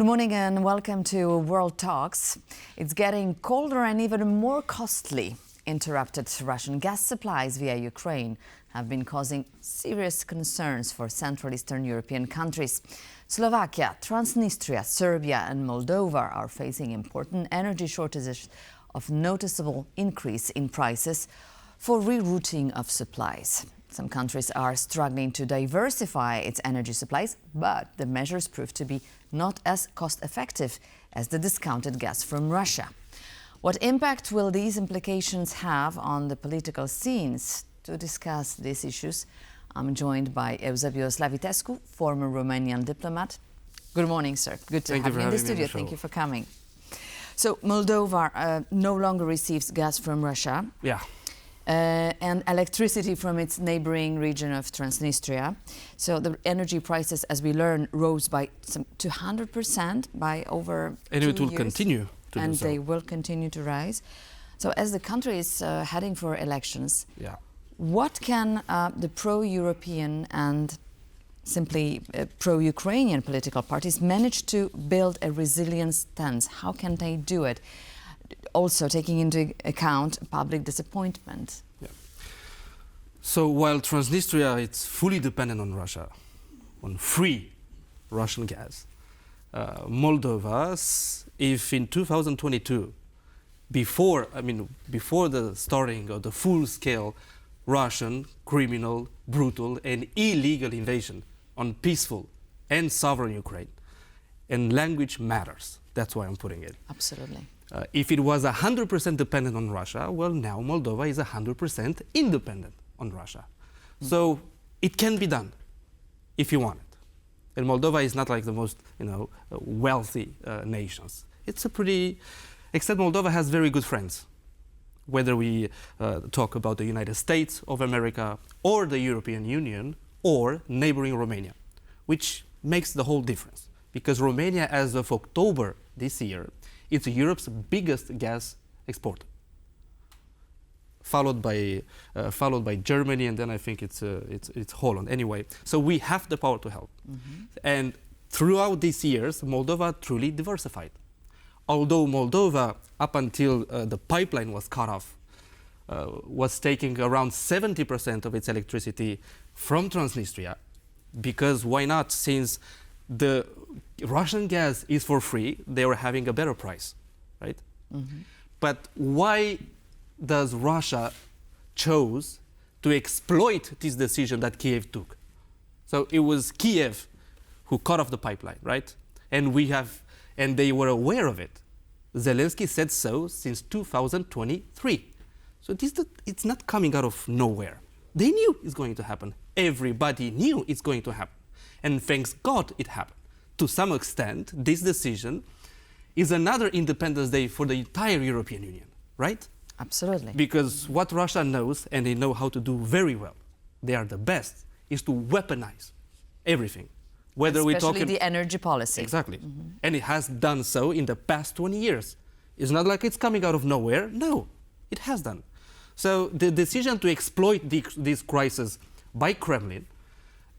Good morning and welcome to World Talks. It's getting colder and even more costly. Interrupted Russian gas supplies via Ukraine have been causing serious concerns for Central Eastern European countries. Slovakia, Transnistria, Serbia and Moldova are facing important energy shortages of noticeable increase in prices for rerouting of supplies. Some countries are struggling to diversify its energy supplies, but the measures prove to be not as cost-effective as the discounted gas from Russia. What impact will these implications have on the political scenes? To discuss these issues, I'm joined by Eusebiu Slavitescu, former Romanian diplomat. Good morning, sir. Good to have you in the studio. Thank you for coming. So Moldova no longer receives gas from Russia. Yeah. And electricity from its neighboring region of Transnistria. So the energy prices, as we learn, rose by some 200% by over 2 years. And it will continue to and do so. They will continue to rise. So as the country is heading for elections, what can the pro-European and simply pro-Ukrainian political parties manage to build a resilient stance? How can they do it? Also taking into account public disappointment. Yeah. So while Transnistria is fully dependent on Russia, on free Russian gas, Moldova, if in 2022, before the starting of the full-scale Russian criminal, brutal and illegal invasion on peaceful and sovereign Ukraine, and language matters. That's why I'm putting it. Absolutely. If it was 100% dependent on Russia, well, now Moldova is 100% independent on Russia. So it can be done if you want it. And Moldova is not like the most, wealthy nations. It's a pretty, except Moldova has very good friends. Whether we talk about the United States of America or the European Union or neighboring Romania, which makes the whole difference. Because Romania, as of October this year, it's Europe's biggest gas exporter, followed by Germany, and then I think it's Holland. Anyway, so we have the power to help. And throughout these years, Moldova truly diversified. Although Moldova, up until the pipeline was cut off, was taking around 70% of its electricity from Transnistria, because why not? Since the Russian gas is for free, they were having a better price, right? But why does Russia chose to exploit this decision that Kiev took? So it was Kiev who cut off the pipeline, right? And they were aware of it. Zelensky said so since 2023. So it's not coming out of nowhere. They knew it's going to happen. Everybody knew it's going to happen. And thanks God it happened. To some extent, this decision is another Independence Day for the entire European Union, right? Absolutely. Because what Russia knows, and they know how to do very well, they are the best, is to weaponize everything. Especially the energy policy. Exactly. And it has done so in the past 20 years. It's not like it's coming out of nowhere. No, it has done. So the decision to exploit this crisis by Kremlin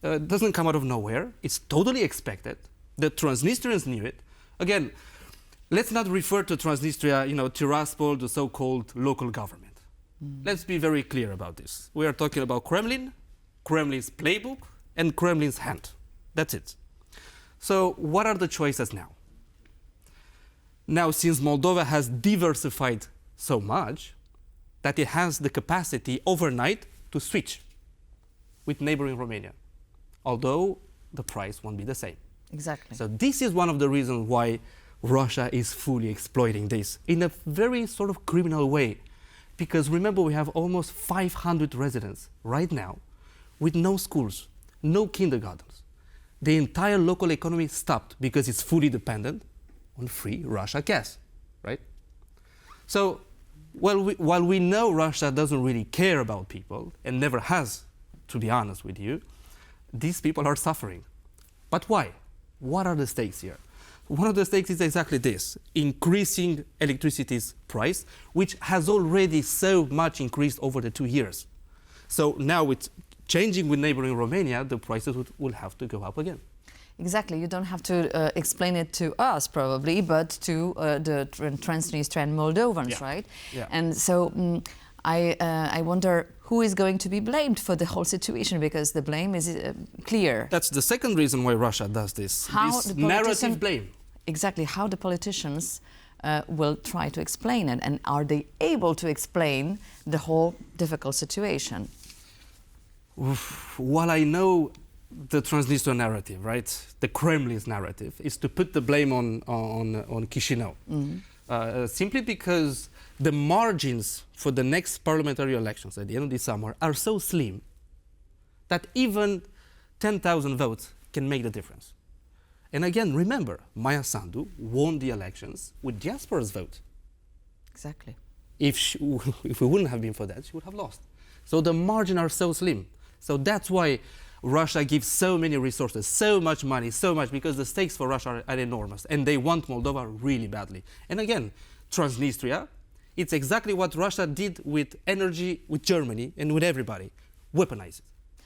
doesn't come out of nowhere. It's totally expected. The Transnistrians knew it. Again, let's not refer to Transnistria, Tiraspol, the so-called local government. Let's be very clear about this. We are talking about Kremlin, Kremlin's playbook, and Kremlin's hand. That's it. So what are the choices now? Now, since Moldova has diversified so much that it has the capacity overnight to switch with neighboring Romania, although the price won't be the same. Exactly. So this is one of the reasons why Russia is fully exploiting this in a very sort of criminal way. Because remember, we have almost 500 residents right now with no schools, no kindergartens. The entire local economy stopped because it's fully dependent on free Russia gas, right? So while we know Russia doesn't really care about people and never has, to be honest with you, these people are suffering. But why? What are the stakes here? One of the stakes is exactly this: increasing electricity's price, which has already so much increased over the 2 years. So now it's changing with neighboring Romania, the prices will have to go up again. Exactly. You don't have to explain it to us, probably, but to the Transnistrian Moldovans, right? Yeah. And so I wonder who is going to be blamed for the whole situation, because the blame is clear. That's the second reason why Russia does this. How this narrative blame. Exactly. How the politicians will try to explain it, and are they able to explain the whole difficult situation? While I know the Transnistria narrative, right, the Kremlin's narrative, is to put the blame on Chisinau. Simply because the margins for the next parliamentary elections at the end of this summer are so slim that even 10,000 votes can make the difference. And again, remember, Maya Sandu won the elections with diaspora's vote. Exactly. If it wouldn't have been for that, she would have lost. So the margins are so slim. So that's why Russia gives so many resources, so much money, so much, because the stakes for Russia are enormous, and they want Moldova really badly. And again, Transnistria, it's exactly what Russia did with energy, with Germany, and with everybody, weaponize it.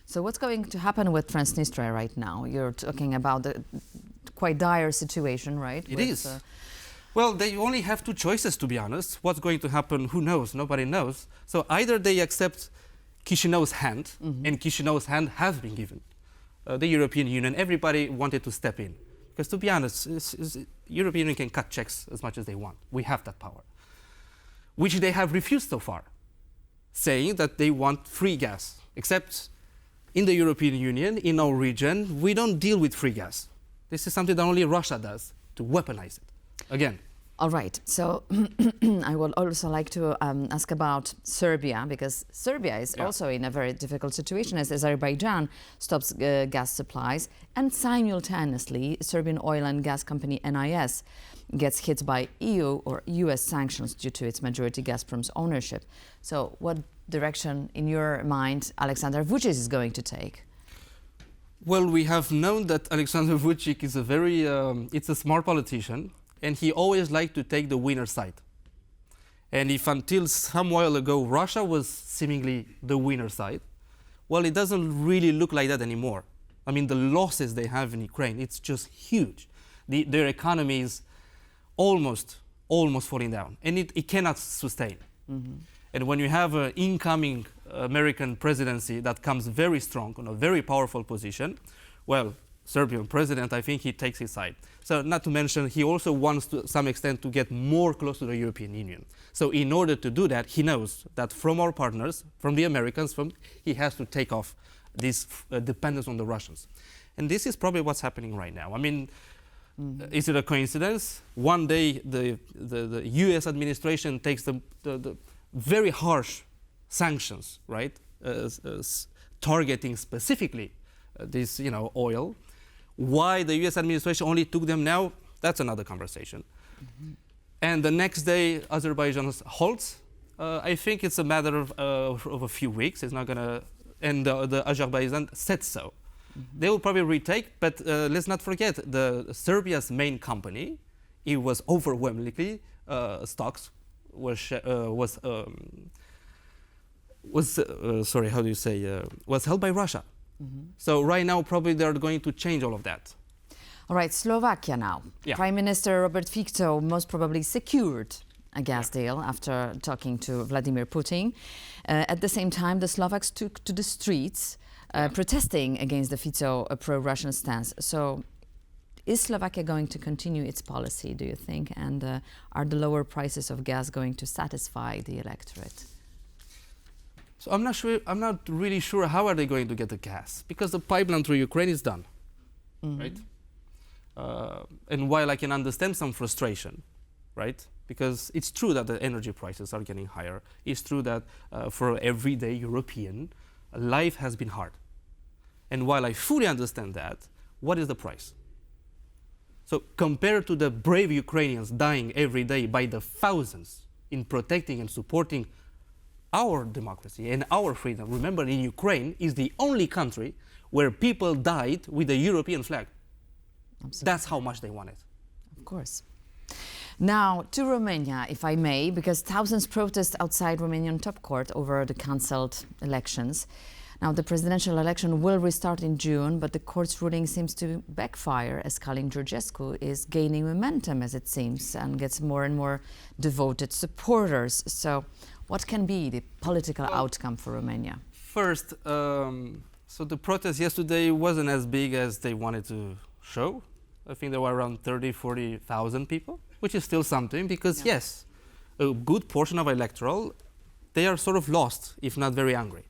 So what's going to happen with Transnistria right now? You're talking about the quite dire situation, right? It is. Well, they only have two choices, to be honest. What's going to happen, who knows? Nobody knows. So either they accept Chisinau's hand, and Chisinau's hand has been given. The European Union, everybody wanted to step in. Because to be honest, European Union can cut checks as much as they want. We have that power. Which they have refused so far, saying that they want free gas. Except in the European Union, in our region, we don't deal with free gas. This is something that only Russia does, to weaponize it. Again. All right. So I would also like to ask about Serbia, because Serbia is also in a very difficult situation as Azerbaijan stops gas supplies, and simultaneously Serbian oil and gas company NIS gets hit by EU or US sanctions due to its majority Gazprom's ownership. So what direction, in your mind, Alexander Vučić is going to take? Well, we have known that Alexander Vučić is it's a smart politician, and he always liked to take the winner's side. And if until some while ago Russia was seemingly the winner's side, well, it doesn't really look like that anymore. I mean, the losses they have in Ukraine, it's just huge. Their economy is almost falling down, and it cannot sustain. And when you have an incoming American presidency that comes very strong, on a very powerful position, well, Serbian president, I think he takes his side. So not to mention, he also wants to some extent to get more close to the European Union. So in order to do that, he knows that from our partners, from the Americans, he has to take off this dependence on the Russians. And this is probably what's happening right now. I mean, is it a coincidence? One day the US administration takes the very harsh sanctions, right? Targeting specifically this, oil. Why the US administration only took them now, that's another conversation. And the next day, Azerbaijan halts. I think it's a matter of a few weeks. It's not going to, and the Azerbaijan said so. They will probably retake, but let's not forget, Serbia's main company, it was overwhelmingly, stocks was held by Russia. So right now, probably they're going to change all of that. All right, Slovakia now. Prime Minister Robert Fico most probably secured a gas deal after talking to Vladimir Putin. At the same time, the Slovaks took to the streets protesting against the Fico pro-Russian stance. So is Slovakia going to continue its policy, do you think? And are the lower prices of gas going to satisfy the electorate? So I'm not really sure how are they going to get the gas, because the pipeline through Ukraine is done, right? And while I can understand some frustration, right? Because it's true that the energy prices are getting higher. It's true that for everyday European, life has been hard. And while I fully understand that, what is the price? So compared to the brave Ukrainians dying every day by the thousands in protecting and supporting our democracy and our freedom. Remember, in Ukraine is the only country where people died with the European flag. Absolutely. That's how much they want it. Of course. Now to Romania, if I may, because thousands protest outside Romanian top court over the cancelled elections. Now, the presidential election will restart in June, but the court's ruling seems to backfire as Calin Georgescu is gaining momentum, as it seems, and gets more and more devoted supporters. So what can be the political outcome for Romania? First, so the protest yesterday wasn't as big as they wanted to show. I think there were around 40,000 people, which is still something because, yes, a good portion of electoral, they are sort of lost, if not very angry.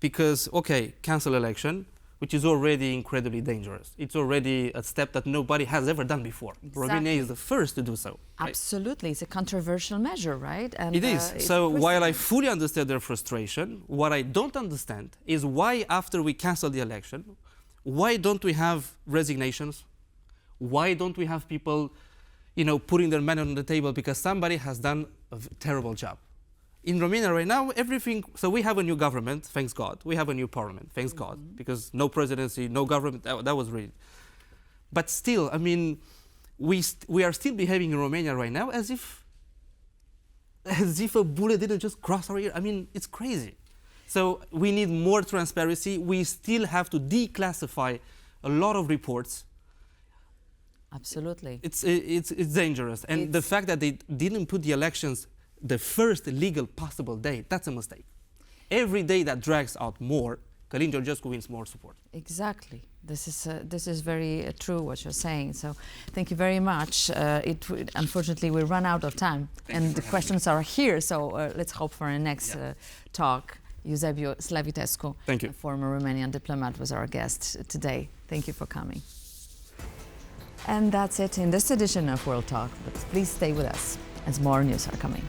Because, okay, cancel election, which is already incredibly dangerous. It's already a step that nobody has ever done before. Exactly. Romania is the first to do so. Absolutely. Right? It's a controversial measure, right? And it is. So while I fully understand their frustration, what I don't understand is why after we cancel the election, why don't we have resignations? Why don't we have people, putting their money on the table because somebody has done a terrible job? In Romania right now, everything, so we have a new government, thanks God. We have a new parliament, thanks God, because no presidency, no government, that was really. But still, I mean, we are still behaving in Romania right now as if a bullet didn't just cross our ear. I mean, it's crazy. So we need more transparency. We still have to declassify a lot of reports. Absolutely. It's dangerous. And the fact that they didn't put the elections the first legal possible day, that's a mistake. Every day that drags out more, Calin Georgescu wins more support. Exactly. This is very true what you're saying. So thank you very much. Unfortunately, we run out of time and the questions are here. So let's hope for a next talk. Eusebiu Slavitescu, thank you. A former Romanian diplomat, was our guest today. Thank you for coming. And that's it in this edition of World Talk. But please stay with us as more news are coming.